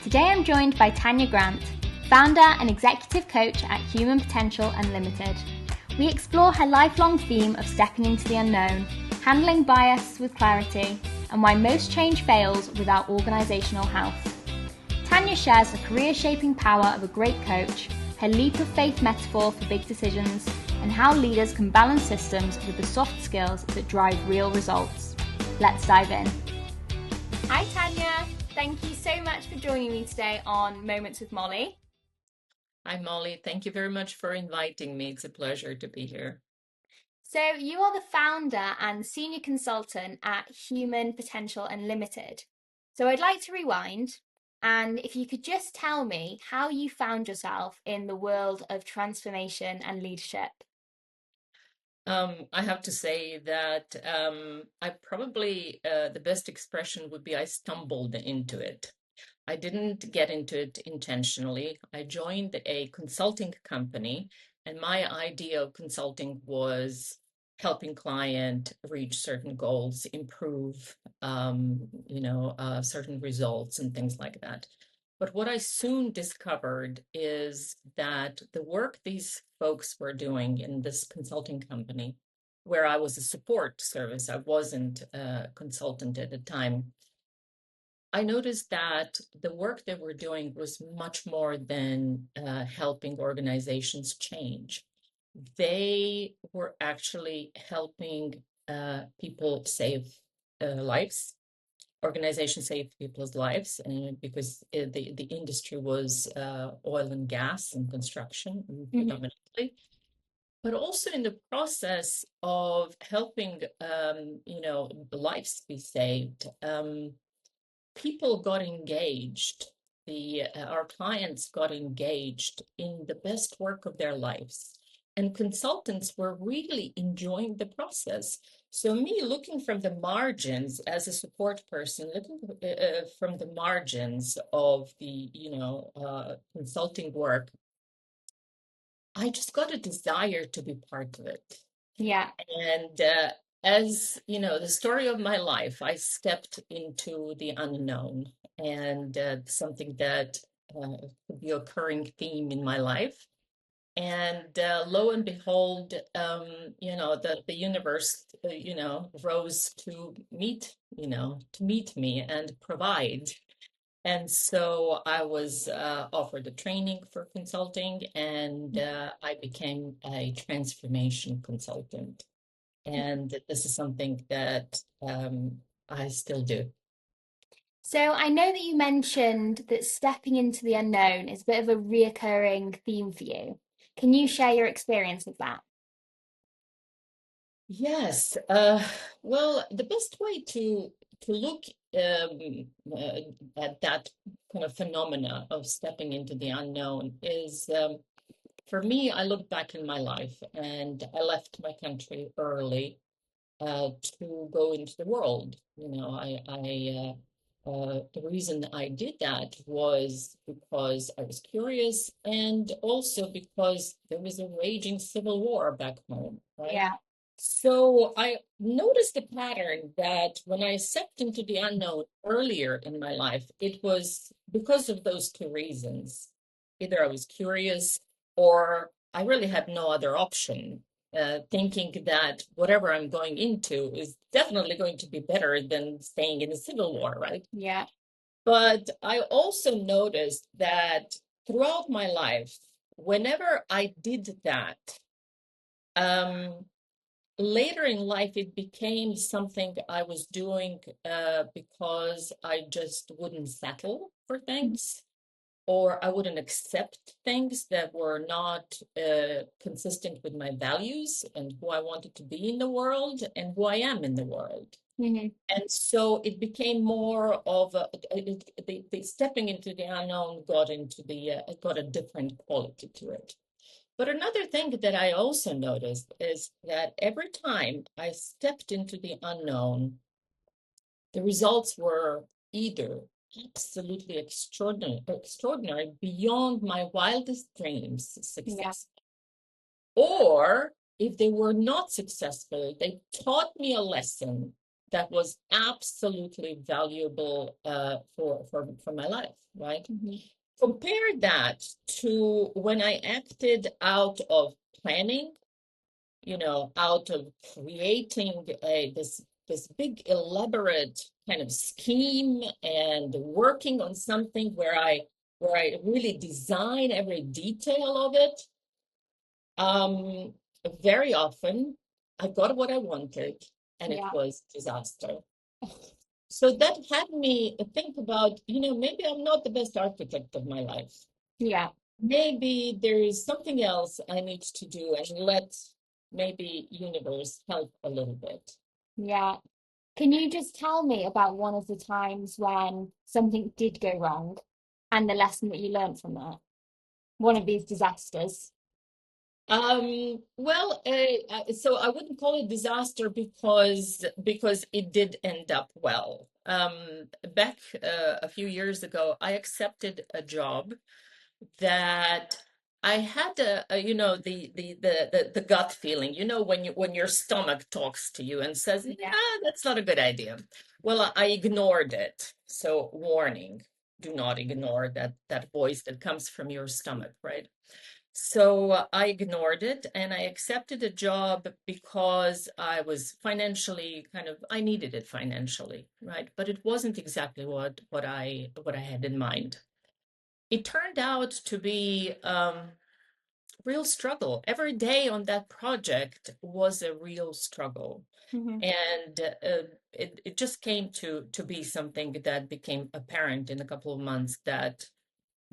Today I'm joined by Tanja Grant, founder and executive coach at Human Potential Unlimited. We explore her lifelong theme of stepping into the unknown, handling bias with clarity, and why most change fails without organisational health. Tanja shares the career-shaping power of a great coach, her leap of faith metaphor for big decisions, and how leaders can balance systems with the soft skills that drive real results. Let's dive in. Hi Tanja, thank you so much for joining me today on Moments with Molly. Hi Molly, thank you very much for inviting me. It's a pleasure to be here. So you are the founder and senior consultant at Human Potential Unlimited. So I'd like to rewind, and if you could just tell me how you found yourself in the world of transformation and leadership. I have to say that I probably, the best expression would be I stumbled into it. I didn't get into it intentionally. I joined a consulting company, and my idea of consulting was helping client reach certain goals, improve, certain results and things like that. But what I soon discovered is that the work these folks were doing in this consulting company, where I was a support service, I wasn't a consultant at the time. I noticed that the work they were doing was much more than helping organizations change. They were actually helping people save lives, organizations save people's lives, and because the industry was oil and gas and construction predominantly, but also in the process of helping, lives be saved. People got engaged. Our clients got engaged in the best work of their lives, and consultants were really enjoying the process. So me looking from the margins as a support person, looking from the margins of the consulting work, I just got a desire to be part of it. Yeah. And as you know, the story of my life, I stepped into the unknown, and something that could be a recurring theme in my life. And lo and behold, the universe, rose to meet me and provide. And so I was offered a training for consulting, and I became a transformation consultant. And this is something that I still do. So I know that you mentioned that stepping into the unknown is a bit of a reoccurring theme for you. Can you share your experience with that? Yes. Well, the best way to look uh, at that kind of phenomena of stepping into the unknown is, for me, I look back in my life, and I left my country early to go into the world. The reason I did that was because I was curious, and also because there was a raging civil war back home, right? Yeah. So I noticed a pattern that when I stepped into the unknown earlier in my life, it was because of those two reasons. Either I was curious, or I really had no other option, thinking that whatever I'm going into is definitely going to be better than staying in a civil war, right? Yeah. But I also noticed that throughout my life, whenever I did that, um, later in life, it became something I was doing because I just wouldn't settle for things, or I wouldn't accept things that were not consistent with my values and who I wanted to be in the world and who I am in the world. Mm-hmm. And so it became more of the stepping into the unknown got a different quality to it. But another thing that I also noticed is that every time I stepped into the unknown, the results were either absolutely extraordinary beyond my wildest dreams Yeah. success, or if they were not successful, they taught me a lesson that was absolutely valuable for my life, right? Hmm. Compare that to when I acted out of planning, out of creating this big elaborate kind of scheme and working on something where I really design every detail of it. Um, Very often I got what I wanted and it Yeah. was disaster. So that had me think about, maybe I'm not the best architect of my life. Yeah. Maybe there is something else I need to do and let maybe universe help a little bit. Yeah. Can you just tell me about one of the times when something did go wrong and the lesson that you learned from that? One of these disasters. So I wouldn't call it disaster because it did end up well. Back a few years ago, I accepted a job that I had the gut feeling, when your stomach talks to you and says, Yeah. that's not a good idea. Well, I ignored it. So warning, do not ignore that voice that comes from your stomach, right? So I ignored it and I accepted a job because I was financially I needed it financially, right? But it wasn't exactly what I had in mind. It turned out to be real struggle. Every day on that project was a real struggle. Hmm. And it just came to be something that became apparent in a couple of months that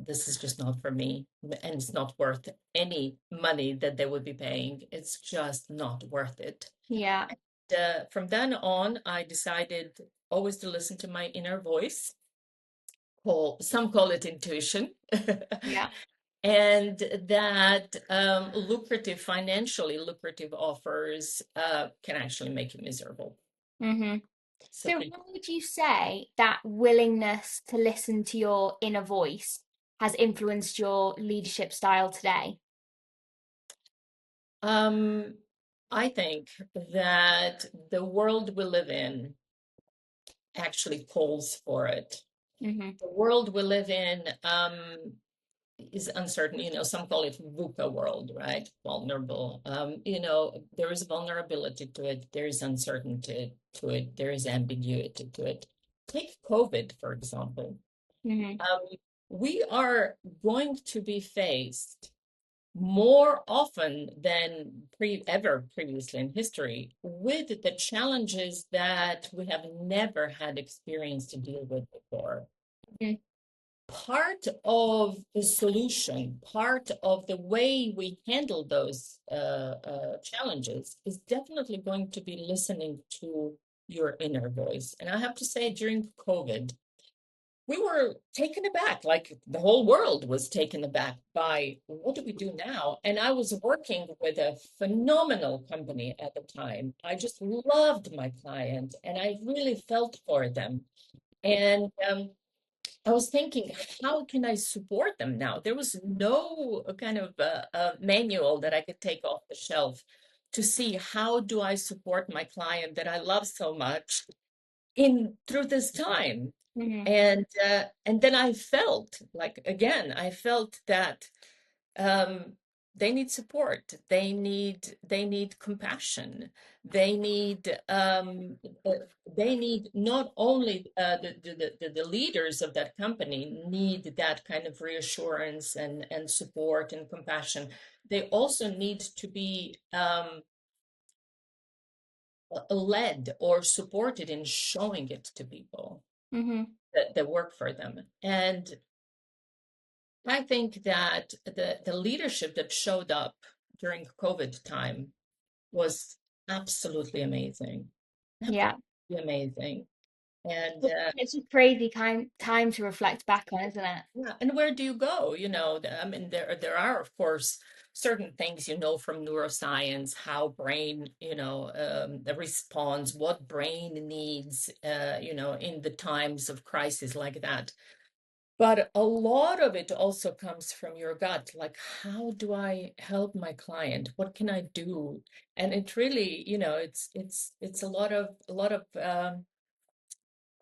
this is just not for me and it's not worth any money that they would be paying. It's just not worth it. Yeah. From then on, I decided always to listen to my inner voice. Some call it intuition. Yeah. And that financially lucrative offers can actually make you miserable. Hmm. So So how would you say that willingness to listen to your inner voice has influenced your leadership style today? um, I think that the world we live in actually calls for it. Hmm. The world we live in is uncertain. Some call it VUCA world, right? Vulnerable. There is vulnerability to it. There is uncertainty to it. There is ambiguity to it. Take COVID, for example. Hmm. Um, we are going to be faced more often than ever previously in history with the challenges that we have never had experience to deal with before. Part of the solution, part of the way we handle those challenges is definitely going to be listening to your inner voice. And I have to say, during COVID, we were taken aback, like the whole world was taken aback by what do we do now? And I was working with a phenomenal company at the time. I just loved my client and I really felt for them. And I was thinking, how can I support them now? There was no kind of manual that I could take off the shelf to see how do I support my client that I love so much in through this time. Hmm. And then I felt like again, I felt that um, they need support. They need compassion. They need they need not only the leaders of that company need that kind of reassurance and support and compassion. They also need to be led or supported in showing it to people Hmm. that work for them. And I think that the leadership that showed up during COVID time was absolutely amazing. Yeah. Absolutely amazing. And It's a crazy time to reflect back on, isn't it? yeah, and where do you go? I mean, there are, of course, certain things from neuroscience, how brain, responds, what brain needs, in the times of crisis like that. But a lot of it also comes from your gut. Like, how do I help my client? What can I do? And it really, it's a lot of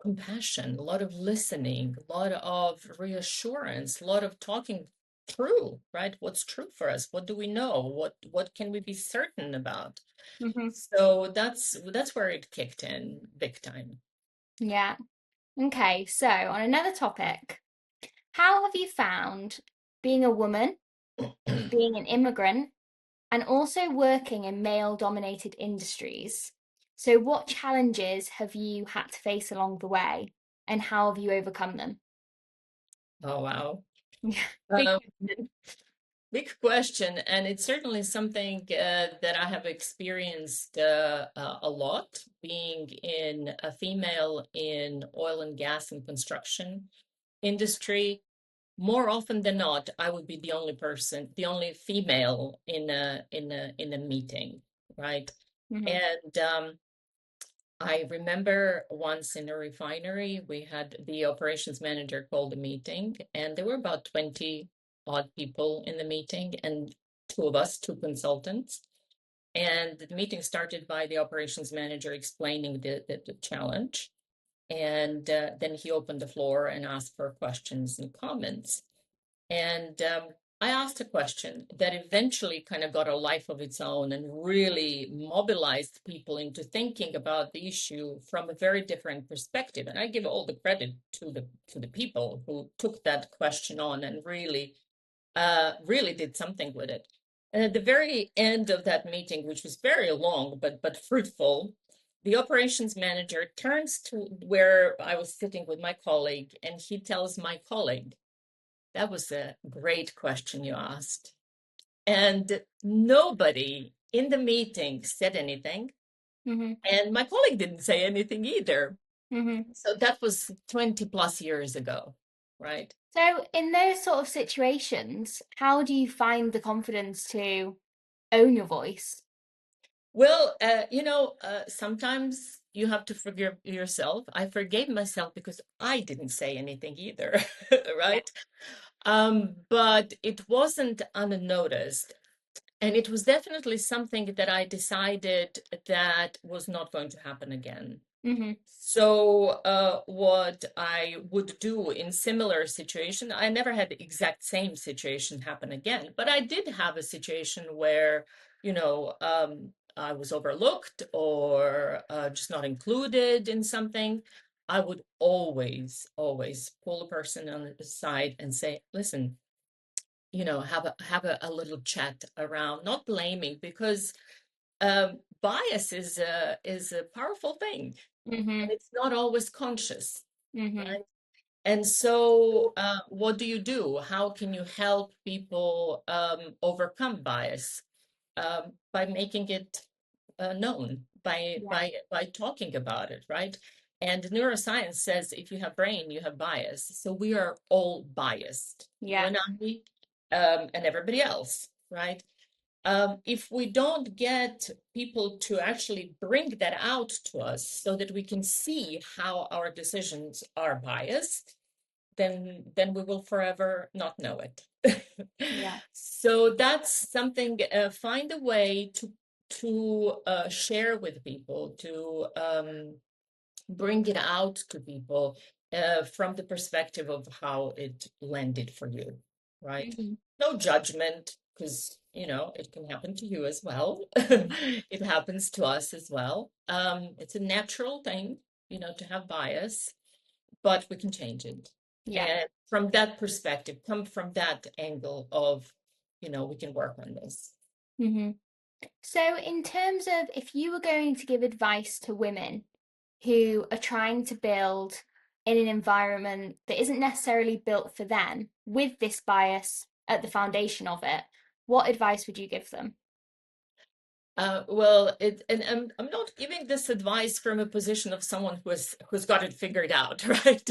compassion, a lot of listening, a lot of reassurance, a lot of talking through, right? What's true for us? What do we know? What can we be certain about? Hmm. So that's where it kicked in big time. Yeah. Okay, so on another topic, how have you found being a woman, being an immigrant, and also working in male-dominated industries? So what challenges have you had to face along the way, and how have you overcome them? Oh wow. Yeah, big Um, question. Big question, and it's certainly something that I have experienced a lot, being in a female in oil and gas and construction industry. More often than not, I would be the only person, the only female in a meeting, right? Hmm. And I remember once in a refinery, we had the operations manager called a meeting, and there were about 20 odd people in the meeting, and two of us, two consultants. And the meeting started by the operations manager explaining the challenge. And then he opened the floor and asked for questions and comments. And I asked a question that eventually kind of got a life of its own and really mobilized people into thinking about the issue from a very different perspective. And I give all the credit to the people who took that question on and really did something with it. And at the very end of that meeting, which was very long but fruitful, the operations manager turns to where I was sitting with my colleague, and he tells my colleague, that was a great question you asked. And nobody in the meeting said anything. Hmm. And my colleague didn't say anything either. Hmm. So that was 20 plus years ago, right? So in those sort of situations, how do you find the confidence to own your voice? Well, sometimes you have to forgive yourself. I forgave myself because I didn't say anything either, Yeah. right? But it wasn't unnoticed. And it was definitely something that I decided that was not going to happen again. Hmm. So, what I would do in similar situation, I never had the exact same situation happen again, but I did have a situation where, I was overlooked or just not included in something. I would always, always pull a person on the side and say, listen, have a little chat around, not blaming, because bias is a powerful thing, and Hmm. it's not always conscious, Hmm. right? And so, what do you do? How can you help people overcome bias? By making it known, by Yeah. by by talking about it, right? And neuroscience says if you have brain, you have bias. So we are all biased, you Yeah. and I, and everybody else, right? If we don't get people to actually bring that out to us so that we can see how our decisions are biased, then we will forever not know it. Yeah. So that's something, find a way to share with people, to bring it out to people from the perspective of how it landed for you, right? Hmm. No judgment, because it can happen to you as well. It happens to us as well. It's a natural thing, to have bias, but we can change it. Yeah. And from that perspective, come from that angle of, we can work on this. Hmm. So, in terms of if you were going to give advice to women who are trying to build in an environment that isn't necessarily built for them with this bias at the foundation of it, what advice would you give them? Well, and I'm not giving this advice from a position of someone who's got it figured out, right?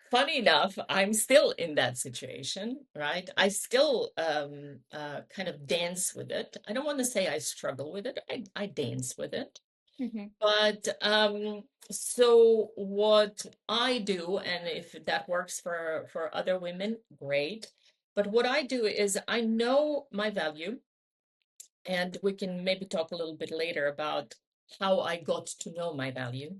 Funny enough, I'm still in that situation, right? I still kind of dance with it. I don't want to say I struggle with it. I dance with it. Hmm. But so what I do, and if that works for other women, great. But what I do is I know my value, and we can maybe talk a little bit later about how I got to know my value.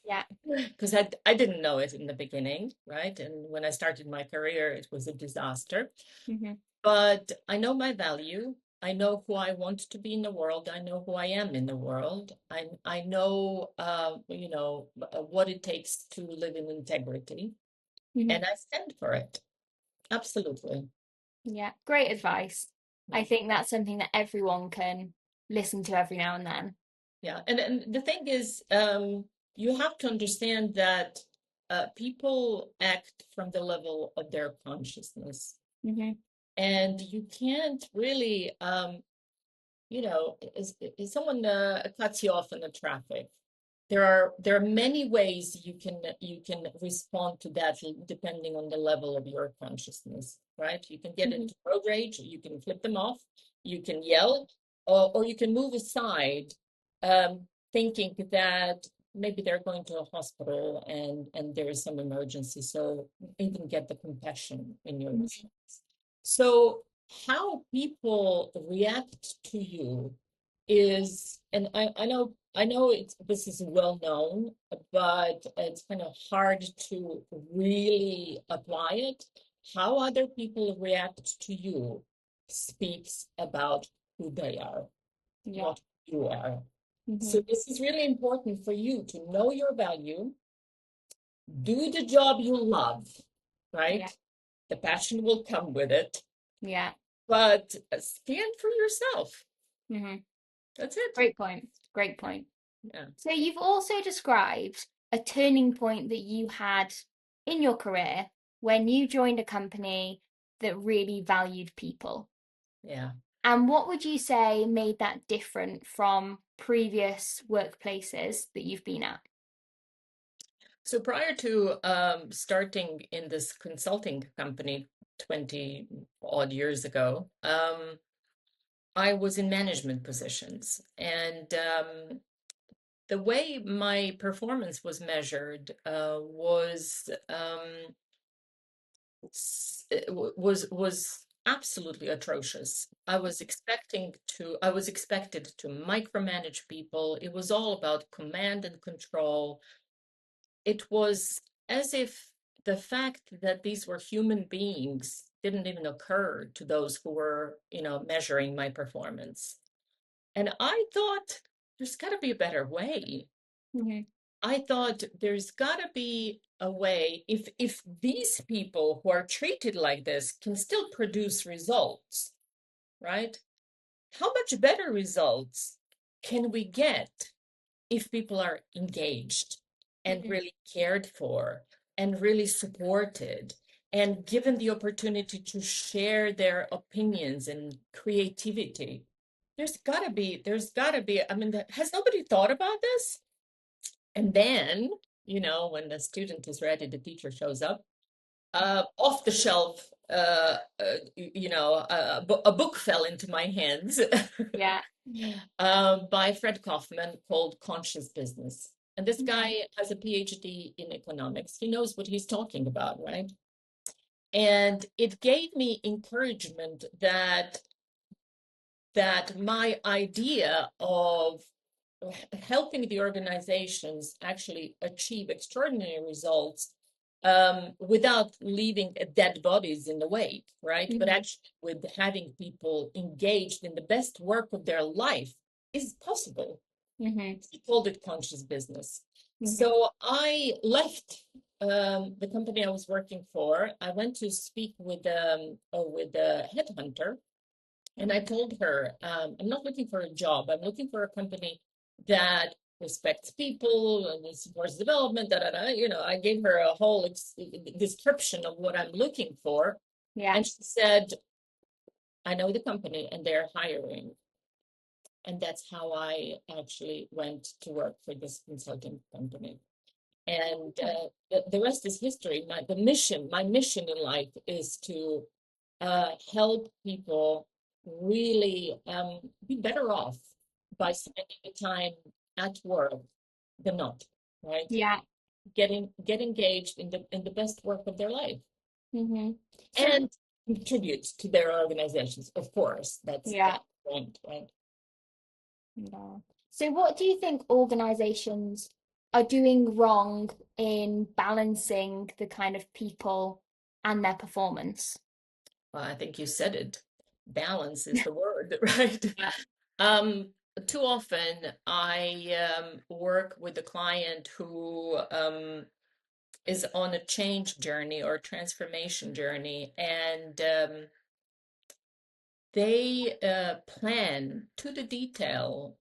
Yeah. Because I didn't know it in the beginning, right? And when I started my career, it was a disaster. Hmm. But I know my value. I know who I want to be in the world. I know who I am in the world. I know, what it takes to live in integrity, Hmm. and I stand for it. Absolutely. Yeah. Great advice. I Yeah. think that's something that everyone can listen to every now and then. Yeah. And the thing is, you have to understand that people act from the level of their consciousness, Hmm. and you can't really, if someone cuts you off in the traffic, there are many ways you can respond to that depending on the level of your consciousness, right? You can get Hmm. into road rage, you can flip them off, you can yell, or you can move aside, thinking that maybe they're going to a hospital and there is some emergency, so even get the compassion in your Hmm. response. So how people react to you is, and I know this is well known, but it's kind of hard to really apply it. How other people react to you speaks about who they are, Yeah. not who you are. So Hmm. this is really important for you to know your value, do the job you love, Yeah. right? The passion will come with it, Yeah. but stand for yourself. Hmm. That's it. Great point. Great point. Yeah. So you've also described a turning point that you had in your career when you joined a company that really valued people. Yeah. And what would you say made that different from previous workplaces that you've been at? So prior to starting in this consulting company 20 odd years ago, I was in management positions. And the way my performance was measured was absolutely atrocious. I was expected to micromanage people. It was all about command and control. It was as if the fact that these were human beings didn't even occur to those who were, measuring my performance. And I thought there's got to be a better way. Hmm. I thought there's got to be a way, if these people who are treated like this can still produce results, right? How much better results can we get if people are engaged and Hmm. really cared for and really supported and given the opportunity to share their opinions and creativity? There's got to be, I mean, has nobody thought about this? And then, when the student is ready, the teacher shows up. Off the shelf, a book fell into my hands Yeah. by Fred Kaufman called Conscious Business. And this Hmm. guy has a PhD in economics. He knows what he's talking about, right? And it gave me encouragement that my idea of helping the organizations actually achieve extraordinary results, without leaving dead bodies in the wake, right? But Hmm. actually with having people engaged in the best work of their life is possible. Hmm. He called it conscious business. Hmm. So I left the company I was working for. I went to speak with a headhunter, and I told her, I'm not looking for a job. I'm looking for a company that respects people and supports development. Da, da, da. I gave her a whole description of what I'm looking for. Yeah. And she said, I know the company and they're hiring. And that's how I actually went to work for this consulting company. And the rest is history. My mission in life is to help people really be better off by spending the time at work than not, right? Yeah. Get engaged in the best work of their life Hmm. So, and contribute to their organizations. Of course, that's yeah. the point, right? Yeah. So, what do you think organizations are doing wrong in balancing the kind of people and their performance? Well, I think you said it. Balance is the word, right? Yeah. Um, Too often I work with a client who is on a change journey or transformation journey, and they plan to the detail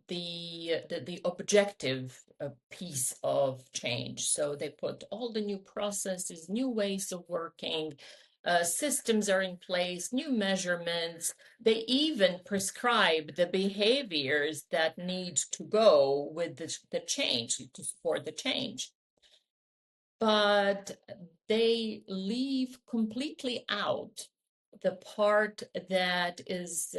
the objective piece of change. So they put all the new processes, new ways of working, systems are in place, new measurements. They even prescribe the behaviors that need to go with the change to support the change. But they leave completely out the part that is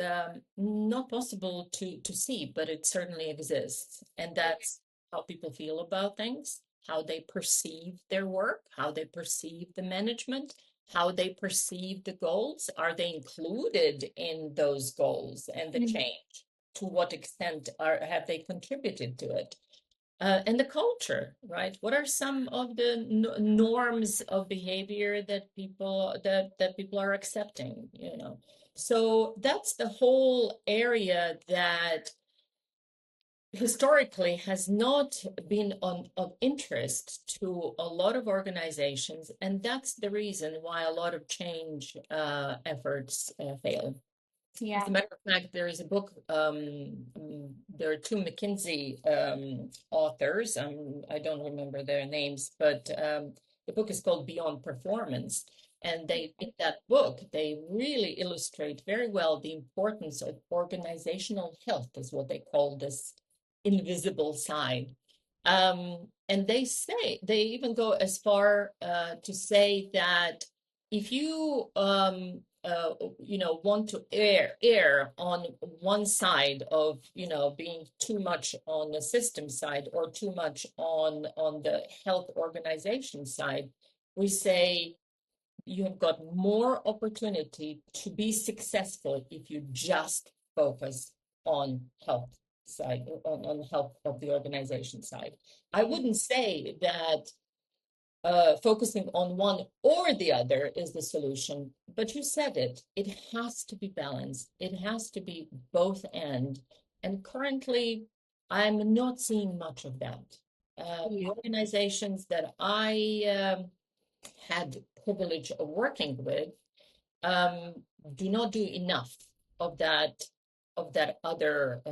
not possible to see, but it certainly exists. And that's how people feel about things, how they perceive their work, how they perceive the management, how they perceive the goals. Are they included in those goals and the Mhm. change? To what extent have they contributed to it? And the culture, right? What are some of the norms of behavior that people are accepting, you know? So that's the whole area that historically has not been of interest to a lot of organizations, and that's the reason why a lot of change efforts fail. As a Yeah. matter of fact, there is a book. There are two McKinsey authors. I don't remember their names, but the book is called Beyond Performance. And they, in that book, they really illustrate very well the importance of organizational health, is what they call this invisible side. And they even go as far to say that if you want to err on one side of being too much on the system side or too much on the health organization side, we say you have got more opportunity to be successful if you just focus on health side, on health of the organization side. I wouldn't say that focusing on one or the other is the solution. But you said it, it has to be balanced. It has to be both end. And currently, I'm not seeing much of that. The Yeah. organizations that I had privilege of working with um, do not do enough of that other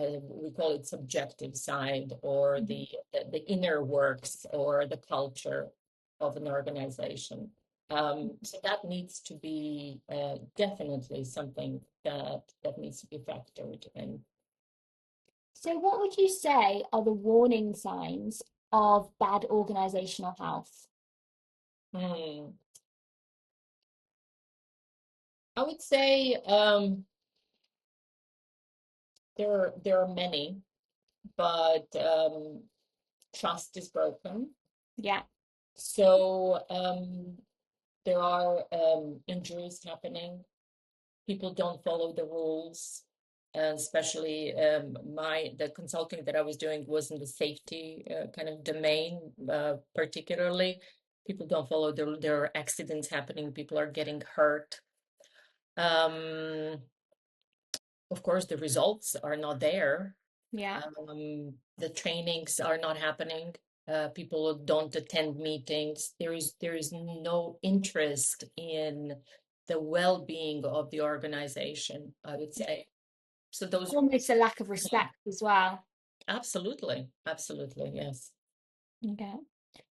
we call it subjective side or Mhm. the inner works or the culture of an organization. So that needs to be definitely something that needs to be factored in. So, what would you say are the warning signs of bad organizational health? Hmm. I would say there are many, but trust is broken. Yeah. So there are injuries happening. People don't follow the rules, especially the consulting that I was doing was in the safety kind of domain, particularly. People don't follow there are accidents happening. People are getting hurt. Um, of course, the results are not there. Yeah. The trainings are not happening. People don't attend meetings. There is no interest in the well-being of the organization, I would say. So those Almost a lack of respect as well. absolutely, absolutely, yes. Okay.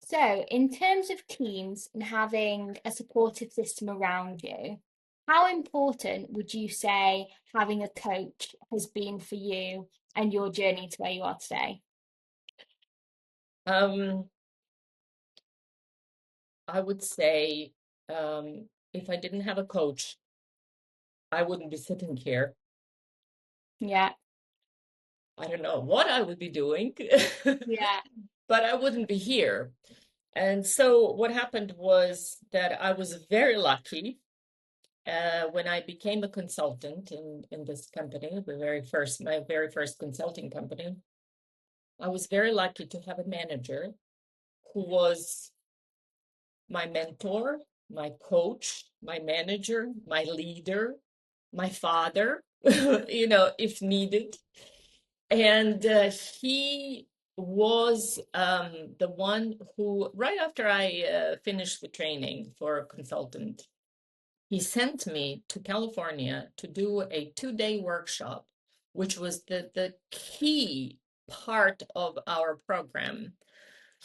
So, in terms of teams and having a supportive system around you, how important would you say having a coach has been for you and your journey to where you are today? Um, I would say if I didn't have a coach, I wouldn't be sitting here. Yeah. I don't know what I would be doing, Yeah. but I wouldn't be here. And so what happened was that I was very lucky when I became a consultant in this company, my very first consulting company. I was very lucky to have a manager who was my mentor, my coach, my manager, my leader, my father, if needed. And he was the one who, right after I finished the training for a consultant, he sent me to California to do a 2-day workshop, which was the key part of our program.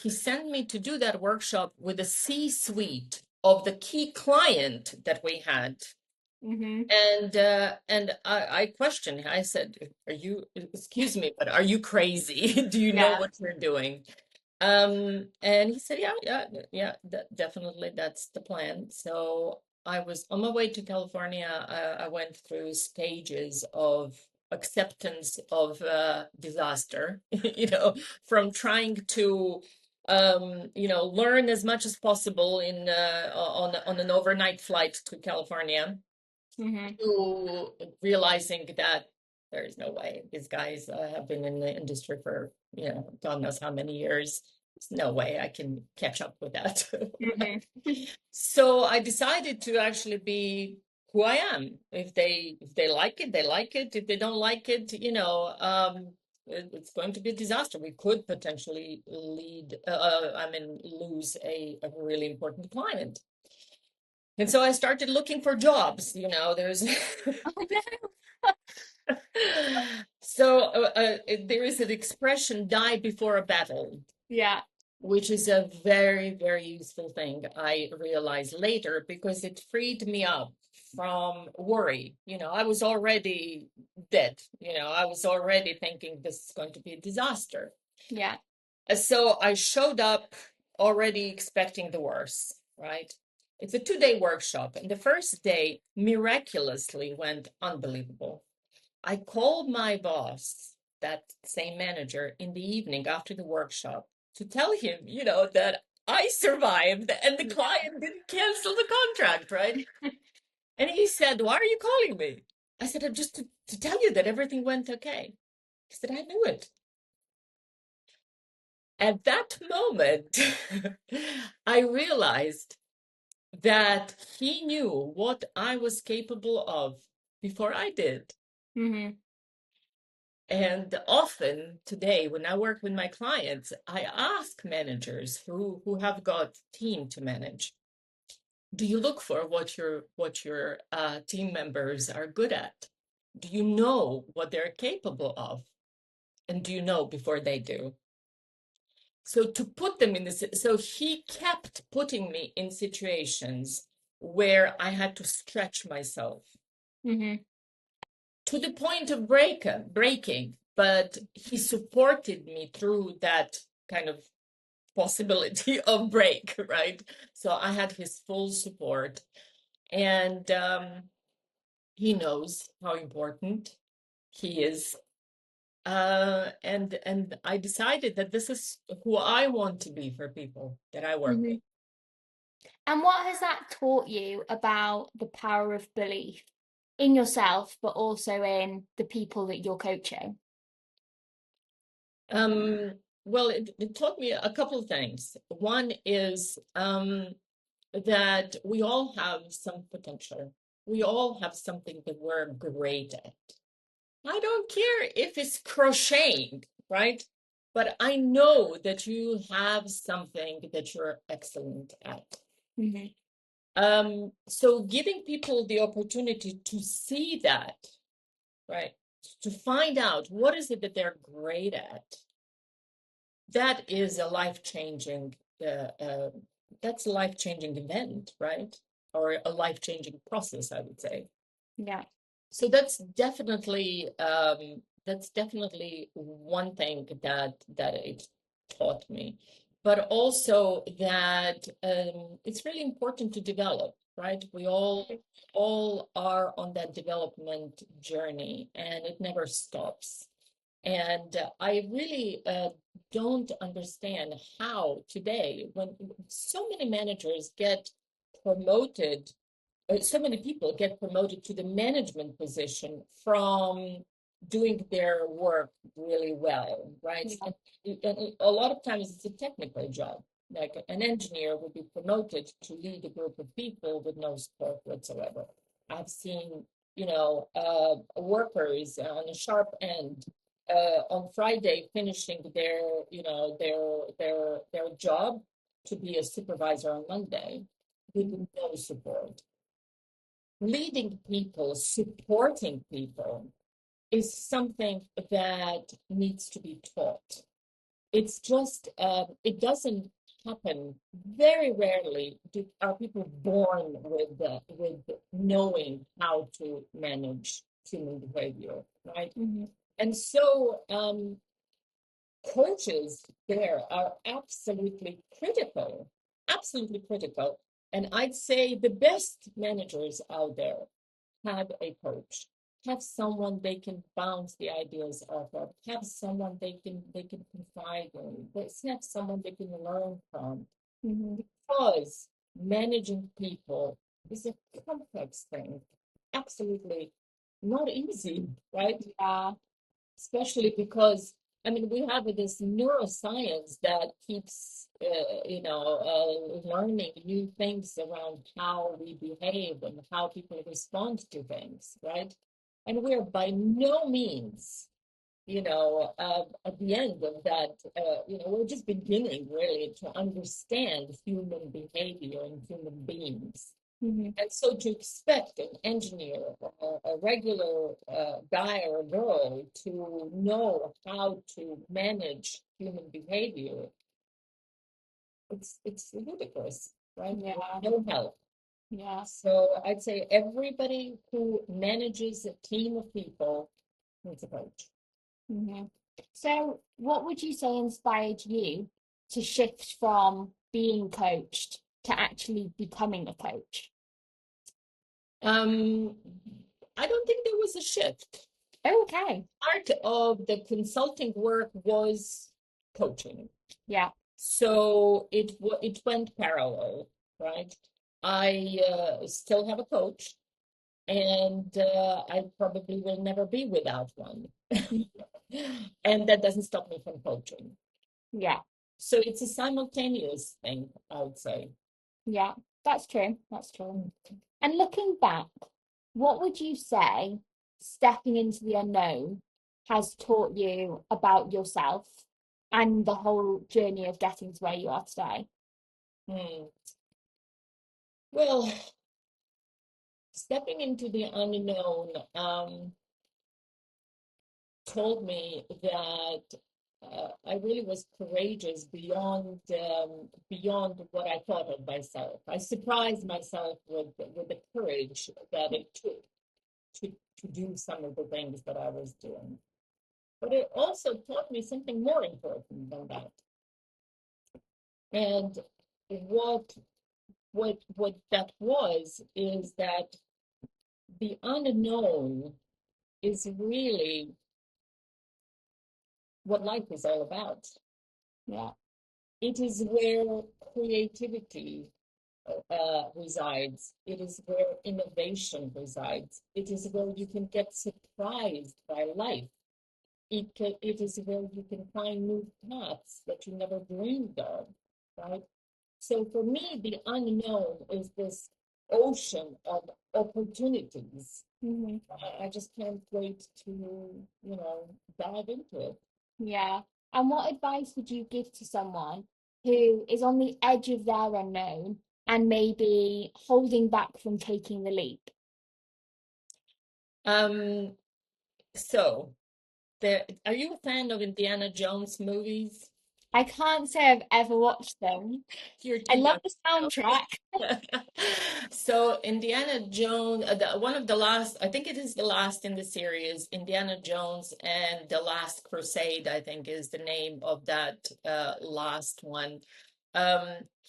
He sent me to do that workshop with a C-suite of the key client that we had. Hmm. And I questioned him. I said, excuse me, but are you crazy? Do you know Yeah. what you're doing? And he said, yeah, definitely that's the plan. So I was on my way to California. I went through stages of acceptance of disaster, from trying to learn as much as possible on an overnight flight to California, Hmm. to realizing that there is no way. These guys have been in the industry for, God knows how many years. There's no way I can catch up with that. Hmm. So I decided to actually be who I am. If they like it, they like it. If they don't like it, it's going to be a disaster. We could potentially lose a really important client. And so I started looking for jobs. There's Oh no. so there is an expression, die before a battle, Yeah. which is a very, very useful thing. I realized later because it freed me up from worry. I was already dead. I was already thinking this is going to be a disaster. Yeah. So I showed up already expecting the worst, right? It's a 2-day workshop, and the first day miraculously went unbelievable. I called my boss, that same manager, in the evening after the workshop to tell him, that I survived and the client didn't cancel the contract, right? And he said, "Why are you calling me?" I said, "Just to tell you that everything went okay." He said, "I knew it." At that moment, I realized that he knew what I was capable of before I did. Hmm. And often today, when I work with my clients, I ask managers who have got team to manage, do you look for what your team members are good at? Do you know what they're capable of? And do you know before they do? So to put them in this, so he kept putting me in situations where I had to stretch myself Hmm. to the point of breaking, but he supported me through that kind of possibility of break, right? So I had his full support, and he knows how important he is. And I decided that this is who I want to be for people that I work with. Hmm. And what has that taught you about the power of belief in yourself, but also in the people that you're coaching? Um, well, it taught me a couple of things. One is that we all have some potential. We all have something that we're great at. I don't care if it's crocheting, right? But I know that you have something that you're excellent at. Hmm. So giving people the opportunity to see that, right? To find out what is it that they're great at, that is a life-changing that's a life-changing event, right? Or a life-changing process, I would say. Yeah. So that's definitely one thing that it taught me, but also that it's really important to develop, right? We all are on that development journey, and it never stops. And I really don't understand how today, when so many managers get promoted, so many people get promoted to the management position from doing their work really well, right? Yeah. And a lot of times it's a technical job. Like an engineer would be promoted to lead a group of people with no support whatsoever. I've seen, workers on a sharp end on Friday finishing their, their job to be a supervisor on Monday with no support. Leading people, supporting people is something that needs to be taught. It's just, it doesn't happen. Very rarely are people born with knowing how to manage human behavior, right? Mhm. And so coaches there are absolutely critical. And I'd say the best managers out there have a coach, have someone they can bounce the ideas off of, have someone they can confide in, have someone they can learn from. Mhm. Because managing people is a complex thing, absolutely not easy, right? Yeah. Especially because I mean we have this neuroscience that keeps learning new things around how we behave and how people respond to things, right? And we're by no means at the end of that, we're just beginning really to understand human behavior and human beings. Mhm. And so to expect an engineer, a regular guy or a girl to know how to manage human behavior, it's ludicrous, right? Yeah. No help. Yeah. So I'd say everybody who manages a team of people needs a coach. Mhm. So, what would you say inspired you to shift from being coached to actually becoming a coach? Um, I don't think there was a shift. Okay. Part of the consulting work was coaching. Yeah. So it went parallel, right? I still have a coach, and I probably will never be without one. And that doesn't stop me from coaching. Yeah. So it's a simultaneous thing, I would say. Yeah. That's true. That's true. And looking back, what would you say stepping into the unknown has taught you about yourself and the whole journey of getting to where you are today? Hmm. Well, stepping into the unknown told me that I really was courageous beyond what I thought of myself. I surprised myself with the courage that it took to to do some of the things that I was doing. But it also taught me something more important than that. And what what that was is that the unknown is really what life is all about. Yeah. It is where creativity resides. It is where innovation resides. It is where you can get surprised by life. It is where you can find new paths that you never dreamed of, right? So for me, the unknown is this ocean of opportunities. Mhm. I just can't wait to, dive into it. Yeah. And what advice would you give to someone who is on the edge of their unknown and maybe holding back from taking the leap? Um, so are you a fan of Indiana Jones movies? I can't say I've ever watched them. You're I too love young. the soundtrack. So Indiana Jones, one of the last, I think it is the last in the series, Indiana Jones and the Last Crusade, I think is the name of that last one. Um,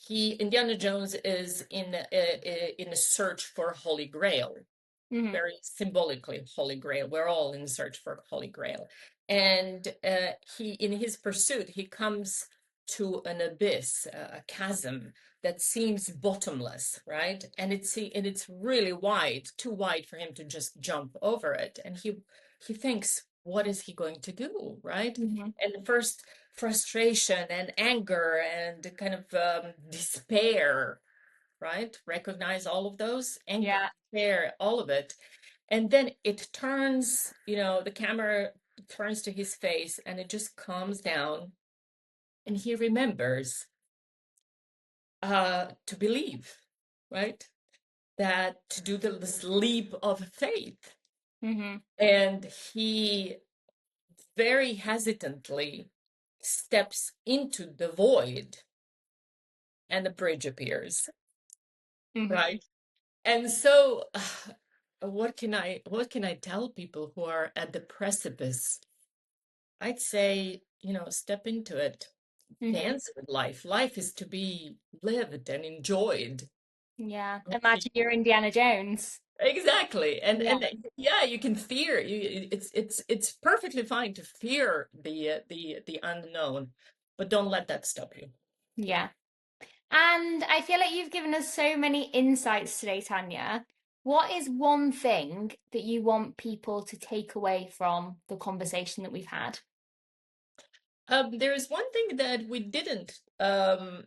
Indiana Jones is in a search for Holy Grail, Mhm. very symbolically Holy Grail. We're all in search for Holy Grail. And he, in his pursuit, he comes to an abyss, a chasm that seems bottomless, right? And it's really wide, too wide for him to just jump over it. And he thinks, what is he going to do, right? Hmm. And first frustration and anger and kind of despair, right? Recognize all of those, anger, Yeah. despair, all of it. And then it turns, the camera turns to his face and it just calms down and he remembers to believe, right? That to do this leap of faith. Hmm. And he very hesitantly steps into the void and the bridge appears, Hmm. right? And so what can I tell people who are at the precipice? I'd say, step into it. Hmm. Dance with life. Life is to be lived and enjoyed. Yeah. Imagine you're Indiana Jones. Exactly. And Yeah. and yeah, you can fear. It's perfectly fine to fear the unknown, but don't let that stop you. Yeah. And I feel like you've given us so many insights today, Tanya. What is one thing that you want people to take away from the conversation that we've had? There is one thing that we didn't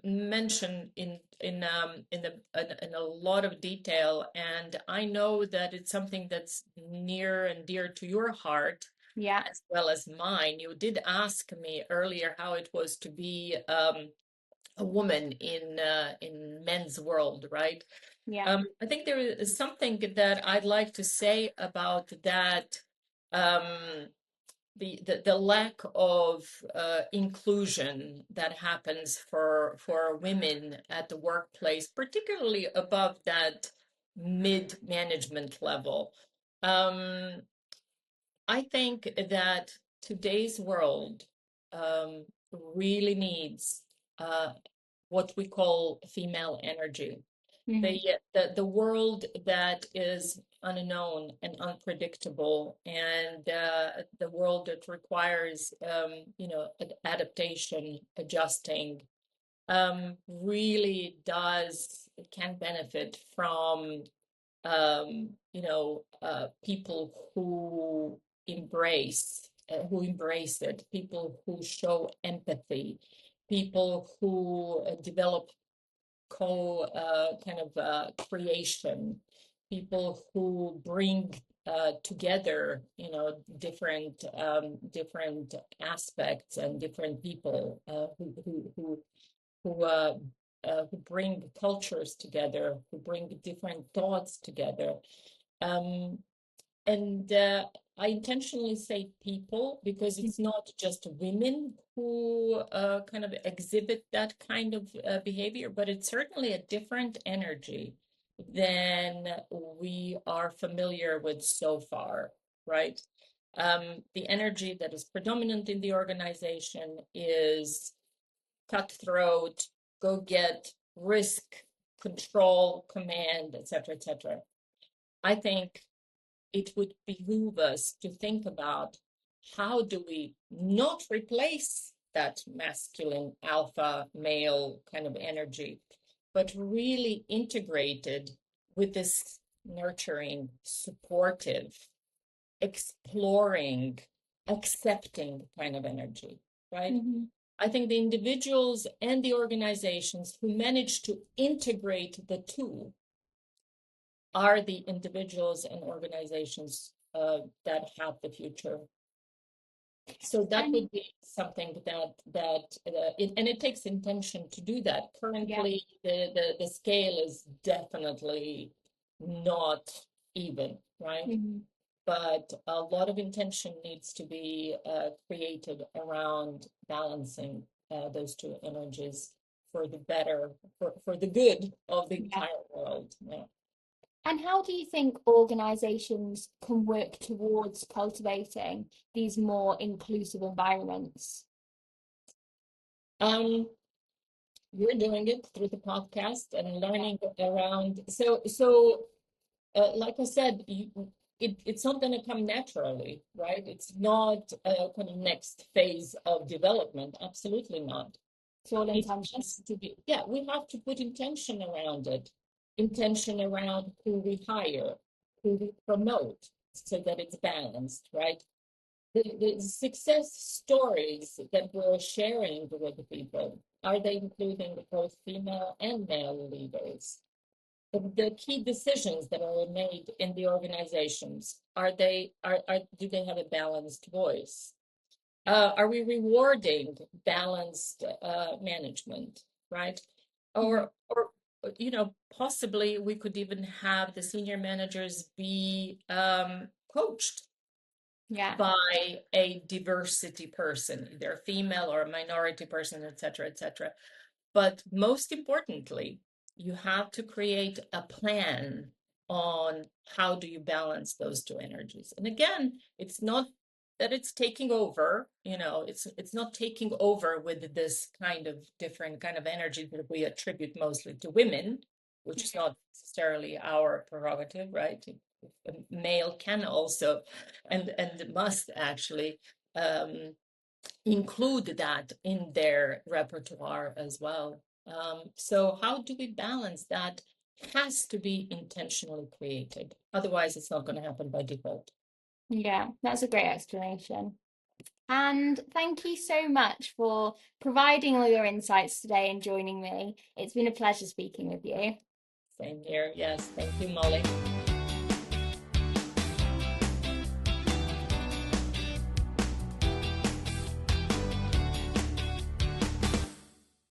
mention in a lot of detail, and I know that it's something that's near and dear to your heart Yeah. as well as mine. You did ask me earlier how it was to be a woman in men's world, right? Yeah. I think there is something that I'd like to say about that. Um, the lack of inclusion that happens for women at the workplace, particularly above that mid management level. Um, I think that today's world really needs uh, what we call female energy. Hmm. The world that is unknown and unpredictable, and the world that requires adaptation, adjusting, really does can benefit from people who embrace it, people who show empathy, people who develop kind of creation, people who bring together, different aspects and different people who bring cultures together, who bring different thoughts together. Um, and I intentionally say people because it's not just women who kind of exhibit that kind of behavior, but it's certainly a different energy than we are familiar with so far, right? The energy that is predominant in the organization is cutthroat, go get, risk, control, command, etc., etc. I think it would behoove us to think about how do we not replace that masculine alpha male kind of energy, but really integrated with this nurturing, supportive, exploring, accepting kind of energy, right? Hmm. I think the individuals and the organizations who manage to integrate the two are the individuals and organizations that have the future. So that And would be something and it takes intention to do that. yeah. Currently, the scale is definitely not even, right? Hmm. But a lot of intention needs to be created around balancing those two energies for the better, for the good of the Yeah. entire world. Yeah. And how do you think organizations can work towards cultivating these more inclusive environments? Um, we're doing it through the podcast and learning around. So, like I said, it's not going to come naturally, right? It's not a kind of next phase of development. Absolutely not. It's all It intention. has to be, yeah, we have to put intention around it, intention around who we hire, who we promote, so that it's balanced, right? The success stories that we're sharing with the people, are they including both female and male leaders? The key decisions that are made in the organizations, do they have a balanced voice? Are we rewarding balanced management, right? Mm-hmm. Or possibly we could even have the senior managers be coached Yeah. by a diversity person, either a female or a minority person, et cetera, et cetera. But most importantly, you have to create a plan on how do you balance those two energies. And again, it's not that it's taking over, it's not taking over with this kind of different kind of energy that we attribute mostly to women, which is not necessarily our prerogative, right? A male can also and must actually um, include that in their repertoire as well. So how do we balance that? Has to be intentionally created. Otherwise, it's not going to happen by default. Yeah, that's a great explanation. And thank you so much for providing all your insights today and joining me. It's been a pleasure speaking with you. Same here. Yes. Thank you, Molly.